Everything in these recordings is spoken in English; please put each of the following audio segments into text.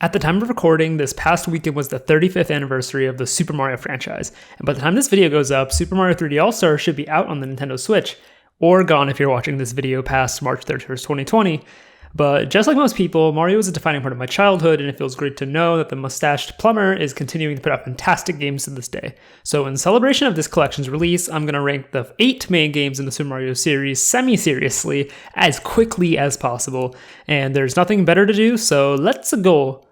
At the time of recording, this past weekend was the 35th anniversary of the Super Mario franchise, and by the time this video goes up, Super Mario 3D All-Stars should be out on the Nintendo Switch, or gone if you're watching this video past March 31st, 2020. But just like most people, Mario is a defining part of my childhood, and it feels great to know that the mustached plumber is continuing to put out fantastic games to this day. So in celebration of this collection's release, I'm going to rank the 8 main games in the Super Mario series semi-seriously, as quickly as possible, and there's nothing better to do, so let's go.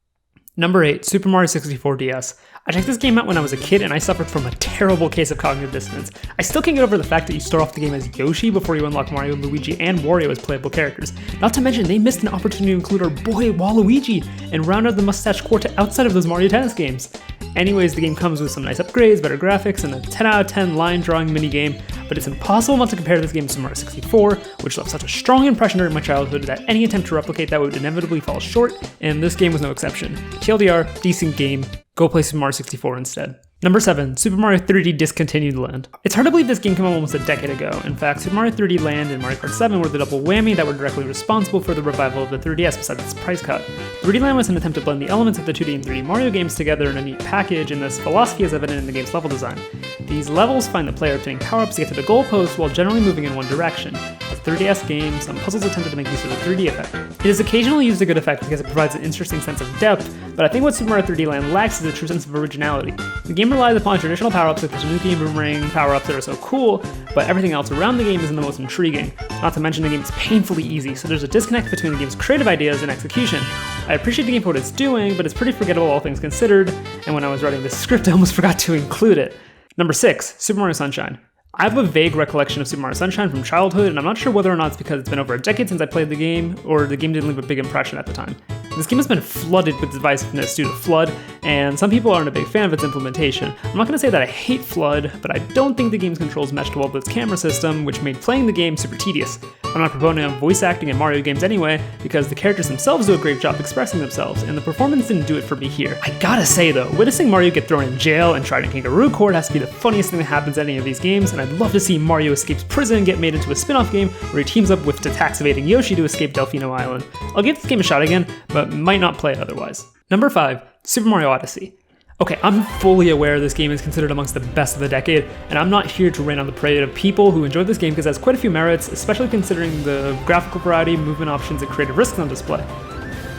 Number 8, Super Mario 64 DS. I checked this game out when I was a kid and I suffered from a terrible case of cognitive dissonance. I still can't get over the fact that you start off the game as Yoshi before you unlock Mario, Luigi, and Wario as playable characters. Not to mention, they missed an opportunity to include our boy Waluigi and round out the mustache quartet outside of those Mario Tennis games. Anyways, the game comes with some nice upgrades, better graphics, and a 10 out of 10 line drawing minigame, but it's impossible not to compare this game to Super Mario 64, which left such a strong impression during my childhood that any attempt to replicate that would inevitably fall short, and this game was no exception. TLDR, decent game. Go play Super Mario 64 instead. Number 7, Super Mario 3D Discontinued Land. It's hard to believe this game came out almost a decade ago. In fact, Super Mario 3D Land and Mario Kart 7 were the double whammy that were directly responsible for the revival of the 3DS besides its price cut. 3D Land was an attempt to blend the elements of the 2D and 3D Mario games together in a neat package, and this philosophy is evident in the game's level design. These levels find the player obtaining power-ups to get to the goalpost while generally moving in one direction. As a 3DS game, some puzzles attempted to make use of the 3D effect. It is occasionally used a good effect because it provides an interesting sense of depth, but I think what Super Mario 3D Land lacks is a true sense of originality. The game relies upon traditional power-ups like the Tanuki and Boomerang power-ups that are so cool, but everything else around the game isn't the most intriguing. Not to mention the game is painfully easy, so there's a disconnect between the game's creative ideas and execution. I appreciate the game for what it's doing, but it's pretty forgettable all things considered, and when I was writing this script I almost forgot to include it. Number 6, Super Mario Sunshine. I have a vague recollection of Super Mario Sunshine from childhood, and I'm not sure whether or not it's because it's been over a decade since I played the game, or the game didn't leave a big impression at the time. This game has been flooded with divisiveness due to FLUDD, and some people aren't a big fan of its implementation. I'm not going to say that I hate FLUDD, but I don't think the game's controls meshed well with its camera system, which made playing the game super tedious. I'm not a proponent of voice acting in Mario games anyway, because the characters themselves do a great job expressing themselves, and the performance didn't do it for me here. I gotta say though, witnessing Mario get thrown in jail and tried in Kangaroo Court has to be the funniest thing that happens in any of these games, and I'd love to see Mario Escapes Prison get made into a spin-off game where he teams up with the tax-evading Yoshi to escape Delfino Island. I'll give this game a shot again, but might not play it otherwise. Number 5, Super Mario Odyssey. Okay, I'm fully aware this game is considered amongst the best of the decade, and I'm not here to rain on the parade of people who enjoy this game because it has quite a few merits, especially considering the graphical variety, movement options, and creative risks on display.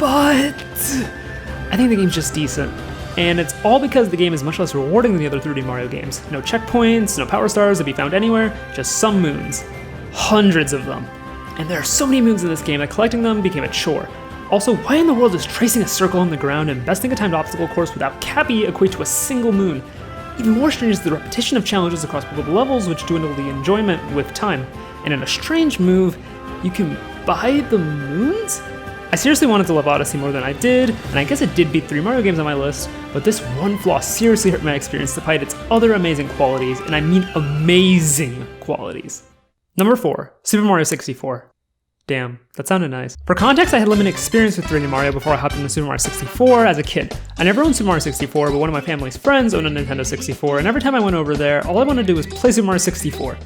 But I think the game's just decent. And it's all because the game is much less rewarding than the other 3D Mario games. No checkpoints, no power stars to be found anywhere, just some moons. Hundreds of them. And there are so many moons in this game that collecting them became a chore. Also, why in the world does tracing a circle on the ground and besting a timed obstacle course without Cappy equate to a single moon? Even more strange is the repetition of challenges across multiple levels which dwindle the enjoyment with time. And in a strange move, you can buy the moons? I seriously wanted to love Odyssey more than I did, and I guess it did beat 3 Mario games on my list, but this one flaw seriously hurt my experience despite its other amazing qualities, and I mean amazing qualities. Number 4, Super Mario 64. Damn, that sounded nice. For context, I had limited experience with 3D Mario before I hopped into Super Mario 64 as a kid. I never owned Super Mario 64, but one of my family's friends owned a Nintendo 64, and every time I went over there, all I wanted to do was play Super Mario 64.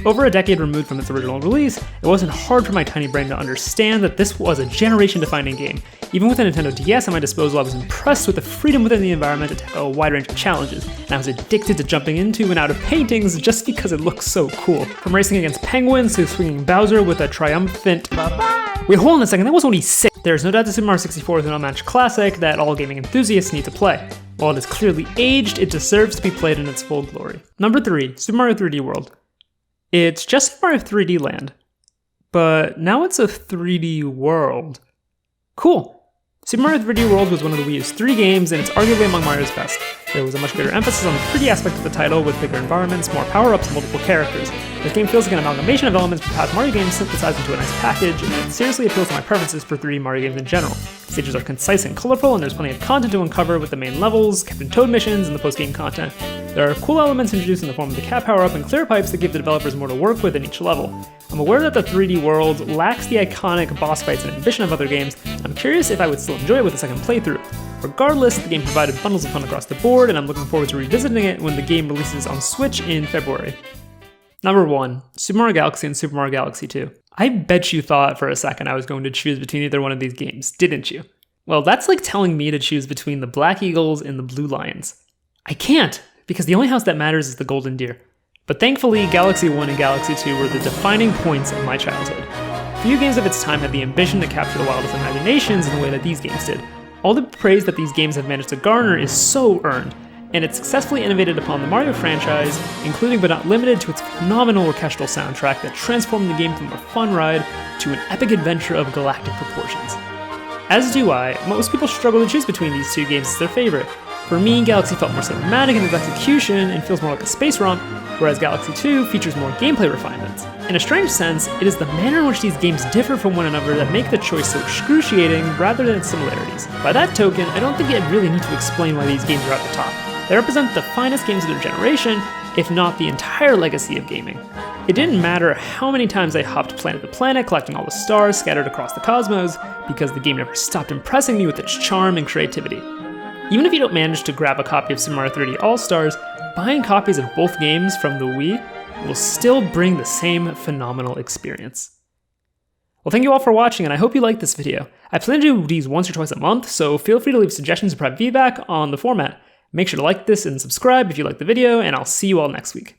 Over a decade removed from its original release, it wasn't hard for my tiny brain to understand that this was a generation-defining game. Even with a Nintendo DS at my disposal, I was impressed with the freedom within the environment to tackle a wide range of challenges, and I was addicted to jumping into and out of paintings just because it looked so cool. From racing against penguins to swinging Bowser with a triumphant bye-bye. Wait, hold on a second, that was only 6. There's no doubt that Super Mario 64 is an unmatched classic that all gaming enthusiasts need to play. While it is clearly aged, it deserves to be played in its full glory. Number 3, Super Mario 3D World. It's just Super Mario 3D Land, but now it's a 3D world. Cool. Super Mario 3D World was one of the Wii U's 3 games, and it's arguably among Mario's best. There was a much greater emphasis on the 3D aspect of the title, with bigger environments, more power-ups, and multiple characters. This game feels like an amalgamation of elements from past Mario games synthesized into a nice package, and it seriously appeals to my preferences for 3D Mario games in general. Stages are concise and colorful, and there's plenty of content to uncover with the main levels, Captain Toad missions, and the post-game content. There are cool elements introduced in the form of the cat power-up and clear pipes that give the developers more to work with in each level. I'm aware that the 3D world lacks the iconic boss fights and ambition of other games. I'm curious if I would still enjoy it with a second playthrough. Regardless, the game provided bundles of fun across the board, and I'm looking forward to revisiting it when the game releases on Switch in February. Number 1, Super Mario Galaxy and Super Mario Galaxy 2. I bet you thought for a second I was going to choose between either one of these games, didn't you? Well, that's like telling me to choose between the Black Eagles and the Blue Lions. I can't, because the only house that matters is the Golden Deer. But thankfully, Galaxy 1 and Galaxy 2 were the defining points of my childhood. Few games of its time had the ambition to capture the wildest imaginations in the way that these games did. All the praise that these games have managed to garner is so earned, and it successfully innovated upon the Mario franchise, including but not limited to its phenomenal orchestral soundtrack that transformed the game from a fun ride to an epic adventure of galactic proportions. As do I, most people struggle to choose between these two games as their favorite. For me, Galaxy felt more cinematic in its execution and feels more like a space romp, whereas Galaxy 2 features more gameplay refinements. In a strange sense, it is the manner in which these games differ from one another that make the choice so excruciating rather than its similarities. By that token, I don't think I really need to explain why these games are at the top. They represent the finest games of their generation, if not the entire legacy of gaming. It didn't matter how many times I hopped planet to planet collecting all the stars scattered across the cosmos, because the game never stopped impressing me with its charm and creativity. Even if you don't manage to grab a copy of Super Mario 3D All-Stars, buying copies of both games from the Wii will still bring the same phenomenal experience. Well, thank you all for watching, and I hope you liked this video. I plan to do these once or twice a month, so feel free to leave suggestions or private feedback on the format. Make sure to like this and subscribe if you liked the video, and I'll see you all next week.